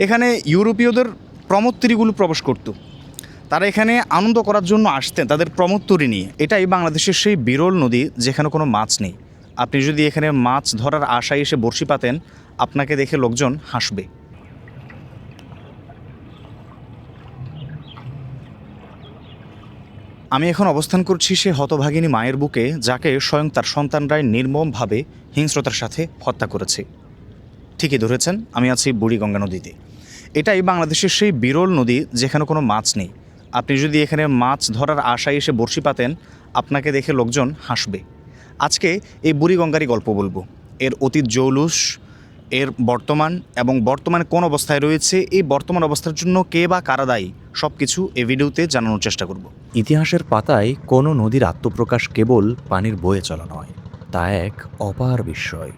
এখানে ইউরোপীয়দের প্রমোত্তরীগুলো প্রবেশ করত। তারা এখানে আনন্দ করার জন্য আসতেন তাদের প্রমোত্তরী নিয়ে। এটাই বাংলাদেশের সেই বিরল নদী যেখানে কোনো মাছ নেই। আপনি যদি এখানে মাছ ধরার আশায় এসে বড়শি পাতেন, আপনাকে দেখে লোকজন হাসবে। আমি এখন অবস্থান করছি সে হতভাগিনী মায়ের বুকে, যাকে স্বয়ং তার সন্তানরাই নির্মমভাবে হিংস্রতার সাথে হত্যা করেছে। ঠিকই ধরেছেন, আমি আছি বুড়িগঙ্গা নদীতে। এটাই বাংলাদেশের সেই বিরল নদী যেখানে কোনো মাছ নেই। আপনি যদি এখানে মাছ ধরার আশায় এসে বড়শি পাতেন, আপনাকে দেখে লোকজন হাসবে। আজকে এই বুড়িগঙ্গারই গল্প বলবো, এর অতীত জৌলুস, এর বর্তমান এবং বর্তমানে কোন অবস্থায় রয়েছে, এই বর্তমান অবস্থার জন্য কে বা কারা দায়ী, সব কিছু এই ভিডিওতে জানানোর চেষ্টা করব। ইতিহাসের পাতায় কোনো নদীর আত্মপ্রকাশ কেবল পানির বয়ে চলা নয়, তা এক অপার বিস্ময়।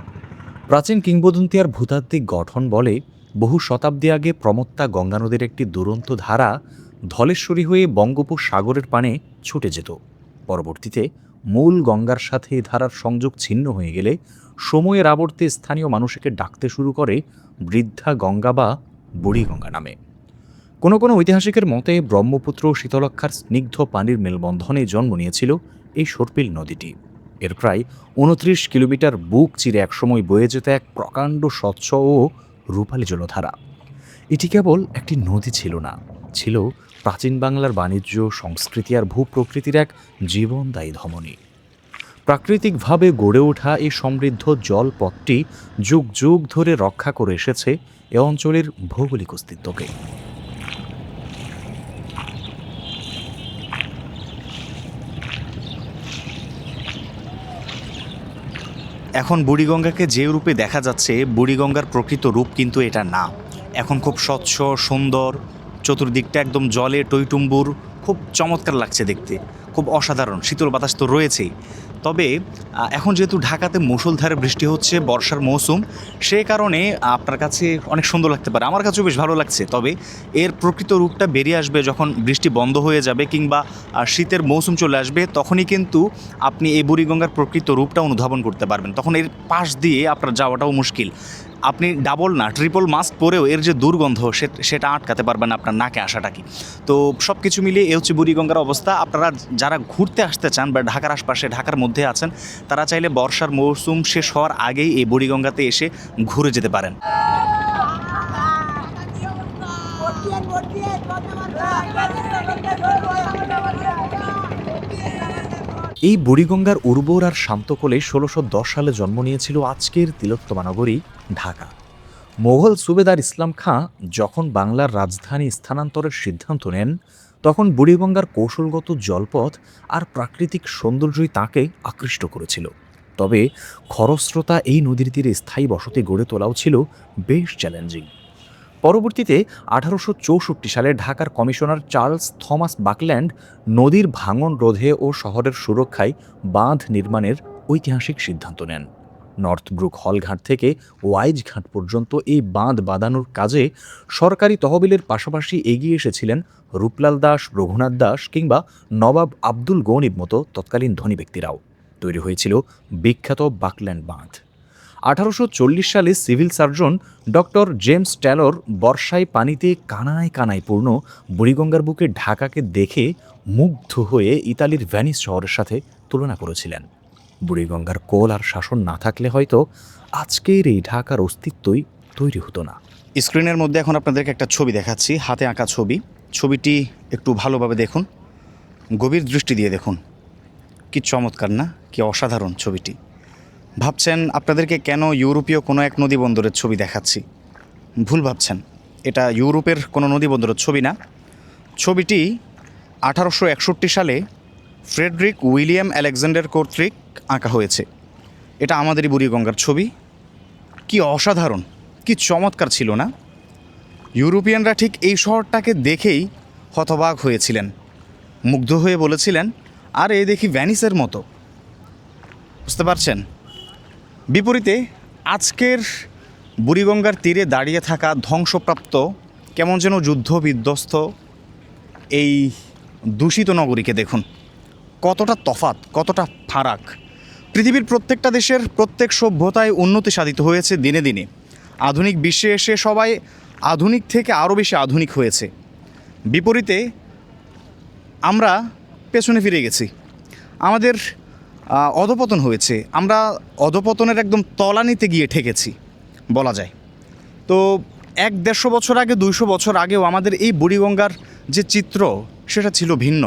প্রাচীন কিংবদন্তি আর ভূতাত্ত্বিক গঠন বলে বহু শতাব্দী আগে প্রমত্তা গঙ্গা নদীর একটি দুরন্ত ধারা ধলেশ্বরী হয়ে বঙ্গোপসাগরের পানে ছুটে যেত। পরবর্তীতে মূল গঙ্গার সাথে এই ধারার সংযোগ ছিন্ন হয়ে গেলে সময়ের আবর্তে স্থানীয় মানুষকে ডাকতে শুরু করে বৃদ্ধা গঙ্গা বা বুড়িগঙ্গা নামে। কোনো কোনো ঐতিহাসিকের মতে ব্রহ্মপুত্র ও শীতলক্ষার স্নিগ্ধ পানির মেলবন্ধনে জন্ম নিয়েছিল এই সর্পিল নদীটি। এর প্রায় ২৯ কিলোমিটার বুক চিরে একসময় বয়ে যেত এক প্রকাণ্ড স্বচ্ছ ও রূপালী জলধারা। এটি কেবল একটি নদী ছিল না, ছিল প্রাচীন বাংলার বাণিজ্য, সংস্কৃতি আর ভূপ্রকৃতির এক জীবনদায়ী ধমনী। প্রাকৃতিকভাবে গড়ে ওঠা এই সমৃদ্ধ জলপথটি যুগ যুগ ধরে রক্ষা করে এসেছে এ অঞ্চলের ভৌগোলিক অস্তিত্বকে। এখন বুড়িগঙ্গাকে যে রূপে দেখা যাচ্ছে, বুড়িগঙ্গার প্রকৃত রূপ কিন্তু এটা না। এখন খুব স্বচ্ছ, সুন্দর, চতুর্দিকটা একদম জলে টইটুম্বুর, খুব চমৎকার লাগছে দেখতে, খুব অসাধারণ। শীতল বাতাস তো রয়েছেই, তবে এখন যেহেতু ঢাকাতে মুষলধারে বৃষ্টি হচ্ছে, বর্ষার মৌসুম, সে কারণে আপনার কাছে অনেক সুন্দর লাগতে পারে, আমার কাছেও বেশ ভালো লাগছে। তবে এর প্রকৃত রূপটা বেরিয়ে আসবে যখন বৃষ্টি বন্ধ হয়ে যাবে কিংবা শীতের মৌসুম চলে আসবে, তখনই কিন্তু আপনি এই বুড়িগঙ্গার প্রকৃত রূপটা অনুধাবন করতে পারবেন। তখন এর পাশ দিয়ে আপনার যাওয়াটাও মুশকিল। আপনি ডাবল না ট্রিপল মাস্ক পরেও এর যে দুর্গন্ধ সেটা আটকাতে পারবেন না আপনার নাকে আসাটা কি। তো সব কিছু মিলিয়ে এ হচ্ছে বুড়িগঙ্গার অবস্থা। আপনারা যারা ঘুরতে আসতে চান বা ঢাকার আশপাশে, ঢাকার মধ্যে আছেন, তারা চাইলে বর্ষার মৌসুম শেষ হওয়ার আগেই এই বুড়িগঙ্গাতে এসে ঘুরে যেতে পারেন। এই বুড়িগঙ্গার উর্বর আর শান্ত কোলে ১৬১০ সালে জন্ম নিয়েছিল আজকের তিলোত্তমা নগরী ঢাকা। মোগল সুবেদার ইসলাম খাঁ যখন বাংলার রাজধানী স্থানান্তরের সিদ্ধান্ত নেন, তখন বুড়িগঙ্গার কৌশলগত জলপথ আর প্রাকৃতিক সৌন্দর্যই তাঁকে আকৃষ্ট করেছিল। তবে খরস্রোতা এই নদীর তীরে স্থায়ী বসতি গড়ে তোলাও ছিল বেশ চ্যালেঞ্জিং। পরবর্তীতে ১৮৬৪ সালে ঢাকার কমিশনার চার্লস থমাস বাকল্যান্ড নদীর ভাঙন রোধে ও শহরের সুরক্ষায় বাঁধ নির্মাণের ঐতিহাসিক সিদ্ধান্ত নেন। নর্থ ব্রুক হলঘাট থেকে ওয়াইজ ঘাট পর্যন্ত এই বাঁধ বাঁধানোর কাজে সরকারি তহবিলের পাশাপাশি এগিয়ে এসেছিলেন রূপলাল দাস, রঘুনাথ দাস কিংবা নবাব আব্দুল গনিব মতো তৎকালীন ধনী ব্যক্তিরাও। তৈরি হয়েছিল বিখ্যাত বাকল্যান্ড বাঁধ। ১৮৪০ সালে civil surgeon doctor James Taylor বর্ষায় পানিতে কানায় কানায় পূর্ণ বুড়িগঙ্গার বুকে ঢাকাকে দেখে মুগ্ধ হয়ে ইতালির ভেনিস শহরের সাথে তুলনা করেছিলেন। বুড়িগঙ্গার কোল আর শাসন না থাকলে হয়তো আজকের এই ঢাকার অস্তিত্বই তৈরি হতো না। স্ক্রিনের মধ্যে এখন আপনাদেরকে একটা ছবি দেখাচ্ছি, হাতে আঁকা ছবি। ছবিটি একটু ভালোভাবে দেখুন, গভীর দৃষ্টি দিয়ে দেখুন। কি চমৎকার না, কি অসাধারণ ছবিটি। ভাবছেন আপনাদেরকে কেন ইউরোপীয় কোনো এক নদী বন্দরের ছবি দেখাচ্ছি? ভুল ভাবছেন, এটা ইউরোপের কোনো নদী বন্দরের ছবি না। ছবিটি ১৮৬১ সালে ফ্রেডরিক উইলিয়াম আলেকজান্ডার কর্তৃক আঁকা হয়েছে। এটা আমাদেরই বুড়িগঙ্গার ছবি। কি অসাধারণ, কি চমৎকার ছিল না? ইউরোপিয়ানরা ঠিক এই শহরটাকে দেখেই হতবাক হয়েছিলেন, মুগ্ধ হয়ে বলেছিলেন, আর এই দেখি ভ্যানিসের মতো। বুঝতে পারছেন? বিপরীতে আজকের বুড়িগঙ্গার তীরে দাঁড়িয়ে থাকা ধ্বংসপ্রাপ্ত, কেমন যেন যুদ্ধ বিধ্বস্ত এই দূষিত নগরীকে দেখুন, কতটা তফাৎ, কতটা ফারাক। পৃথিবীর প্রত্যেকটা দেশের প্রত্যেক সভ্যতায় উন্নতি সাধিত হয়েছে দিনে দিনে। আধুনিক বিশ্বে এসে সবাই আধুনিক থেকে আরও বেশি আধুনিক হয়েছে। বিপরীতে আমরা পেছনে ফিরে গেছি, আমাদের অধপতন হয়েছে, আমরা অধপতনের একদম তলানিতে গিয়ে ঠেকেছি বলা যায়। তো 100-150 বছর আগে, 200 বছর আগেও আমাদের এই বুড়িগঙ্গার যে চিত্র সেটা ছিল ভিন্ন।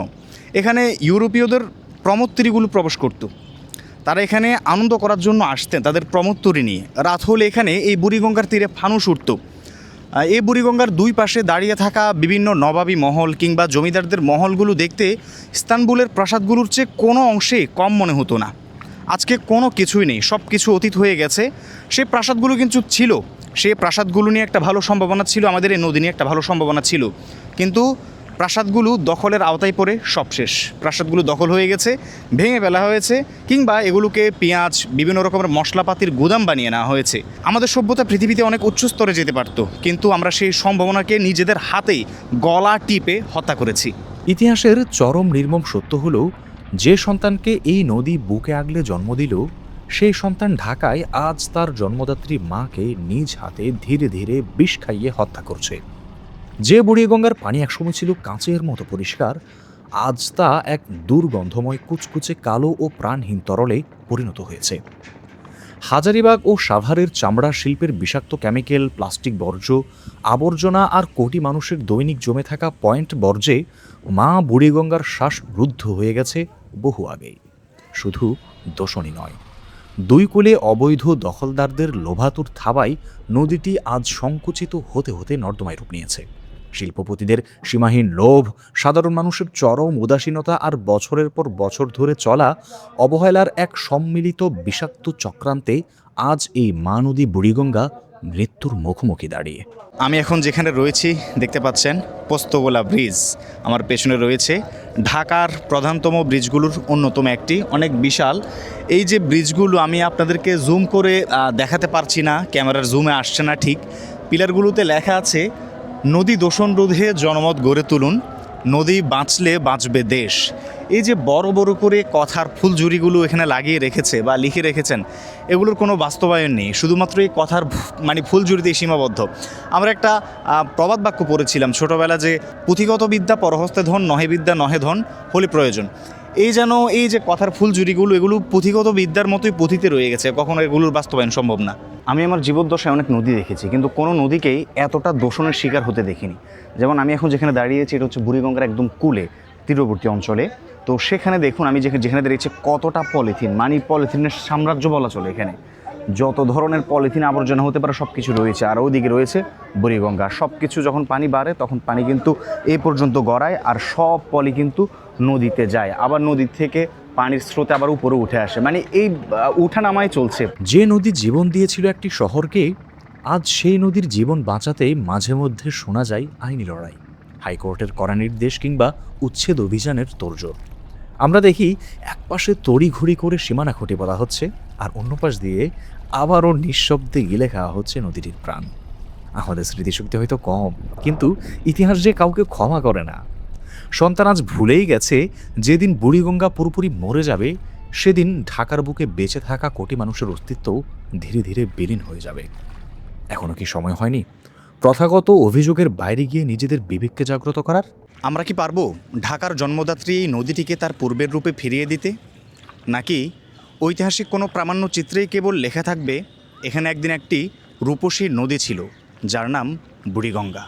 এখানে ইউরোপীয়দের প্রমোত্তরীগুলো প্রবেশ করত, তারা এখানে আনন্দ করার জন্য আসতেন তাদের প্রমোত্তরী নিয়ে। রাত হলে এখানে এই বুড়িগঙ্গার তীরে ফানুস উঠত। এই বুড়িগঙ্গার দুই পাশে দাঁড়িয়ে থাকা বিভিন্ন নবাবী মহল কিংবা জমিদারদের মহলগুলো দেখতে ইস্তানবুলের প্রাসাদগুলোর চেয়ে কোনো অংশে কম মনে হতো না। আজকে কোনো কিছুই নেই, সব কিছু অতীত হয়ে গেছে। সেই প্রাসাদগুলো কিন্তু ছিল, সেই প্রাসাদগুলো নিয়ে একটা ভালো সম্ভাবনা ছিল, আমাদের এই নদী নিয়ে একটা ভালো সম্ভাবনা ছিল, কিন্তু প্রাসাদগুলো দখলের আওতায় পড়ে সব শেষ। প্রাসাদগুলো দখল হয়ে গেছে, ভেঙে ফেলা হয়েছে, কিংবা এগুলোকে পেঁয়াজ বিভিন্ন রকমের মশলাপাতির গুদাম বানিয়ে নেওয়া হয়েছে। আমাদের সভ্যতা পৃথিবীতে অনেক উচ্চ স্তরে যেতে পারত, কিন্তু আমরা সেই সম্ভাবনাকে নিজেদের হাতেই গলা টিপে হত্যা করেছি। ইতিহাসের চরম নির্মম সত্য হল, যে সন্তানকে এই নদী বুকে আগলে জন্ম দিল, সেই সন্তান ঢাকায় আজ তার জন্মদাত্রী মাকে নিজ হাতে ধীরে ধীরে বিষ খাইয়ে হত্যা করছে। যে বুড়িগঙ্গার পানি একসময় ছিল কাঁচের মতো পরিষ্কার, আজ তা এক দুর্গন্ধময় কুচকুচে কালো ও প্রাণহীন তরলে পরিণত হয়েছে। হাজারিবাগ ও সাভারের চামড়া শিল্পের বিষাক্ত কেমিক্যাল, প্লাস্টিক বর্জ্য, আবর্জনা আর কোটি মানুষের দৈনিক জমে থাকা পয়েন্ট বর্জ্যে মা বুড়িগঙ্গার শ্বাস রুদ্ধ হয়ে গেছে বহু আগেই। শুধু দোষণই নয়, দুই কূলে অবৈধ দখলদারদের লোভাতুর থাবায় নদীটি আজ সংকুচিত হতে হতে নর্দমায় রূপ নিয়েছে। শিল্পপতিদের সীমাহীন লোভ, সাধারণ মানুষের চরম উদাসীনতা আর বছরের পর বছর ধরে চলা অবহেলার এক সম্মিলিত বিষাক্ত চক্রান্তে আজ এই মা নদী বুড়িগঙ্গা মৃত্যুর মুখোমুখি দাঁড়িয়ে। আমি এখন যেখানে রয়েছি দেখতে পাচ্ছেন পোস্তগোলা ব্রিজ। আমার পেছনে রয়েছে ঢাকার প্রধানতম ব্রিজগুলোর অন্যতম একটি, অনেক বিশাল। এই যে ব্রিজগুলো আমি আপনাদেরকে জুম করে দেখাতে পারছি না, ক্যামেরার জুমে আসছে না ঠিক। পিলারগুলোতে লেখা আছে, নদী দূষণ রোধে জনমত গড়ে তুলুন, নদী বাঁচলে বাঁচবে দেশ। এই যে বড় বড় করে কথার ফুলঝুরিগুলো এখানে লাগিয়ে রেখেছে বা লিখে রেখেছেন, এগুলোর কোনো বাস্তবায়ন নেই, শুধুমাত্র এই কথার মানে ফুলঝুরিতেই সীমাবদ্ধ। আমরা একটা প্রবাদ বাক্য পড়েছিলাম ছোটোবেলা, যে পুঁথিগত বিদ্যা পরহস্তে ধন, নহে বিদ্যা নহে ধন, হলে প্রয়োজন। এই যেন এই যে কথার ফুলঝুরিগুলো, এগুলো পুঁথিগত বিদ্যার মতোই পুঁথিতে রয়ে গেছে, কখনো এগুলোর বাস্তবায়ন সম্ভব না। আমি আমার জীবদ্দশায় অনেক নদী দেখেছি, কিন্তু কোনো নদীকেই এতটা দূষণের শিকার হতে দেখিনি। যেমন আমি এখন যেখানে দাঁড়িয়েছি, এটা হচ্ছে বুড়িগঙ্গার একদম কূলে, তীরবর্তী অঞ্চলে। তো সেখানে দেখুন, আমি যেখানে দাঁড়িয়েছি, কতটা পলিথিন, মানে পলিথিনের সাম্রাজ্য বলা চলে। এখানে যত ধরনের পলিথিন আবর্জনা হতে পারে সব কিছু রয়েছে। আর ওইদিকে রয়েছে বুড়িগঙ্গা। সব কিছু যখন পানি বাড়ে তখন পানি কিন্তু এই পর্যন্ত গড়ায়, আর সব পলি কিন্তু নদীতে যায়, আবার নদী থেকে পানির স্রোতে আবার উপরে উঠে আসে, মানে এই উঠানামাই চলছে। যে নদী জীবন দিয়েছিল একটি শহরকে, আজ সেই নদীর জীবন বাঁচাতে মাঝে মধ্যে শোনা যায় আইনি লড়াই, হাইকোর্টের কড়া নির্দেশ কিংবা উচ্ছেদ অভিযানের তোড়জোড়। আমরা দেখি একপাশে তড়িঘড়ি করে সীমানা খুঁটি বলা হচ্ছে, আর অন্য পাশ দিয়ে আবারও নিঃশব্দে গিলে খাওয়া হচ্ছে নদীটির প্রাণ। আমাদের স্মৃতিশক্তি হয়তো কম, কিন্তু ইতিহাস যে কাউকে ক্ষমা করে না। সন্তান আজ ভুলেই গেছে, যেদিন বুড়িগঙ্গা পুরোপুরি মরে যাবে, সেদিন ঢাকার বুকে বেঁচে থাকা কোটি মানুষের অস্তিত্বও ধীরে ধীরে বিলীন হয়ে যাবে। এখনো কি সময় হয়নি প্রথাগত অভিযোগের বাইরে গিয়ে নিজেদের বিবেককে জাগ্রত করার? আমরা কি পারবো ঢাকার জন্মদাত্রী এই নদীটিকে তার পূর্বের রূপে ফিরিয়ে দিতে? নাকি ঐতিহাসিক কোনো প্রামাণ্য চিত্রেই কেবল লেখা থাকবে, এখানে একদিন একটি রূপসী নদী ছিল যার নাম বুড়িগঙ্গা?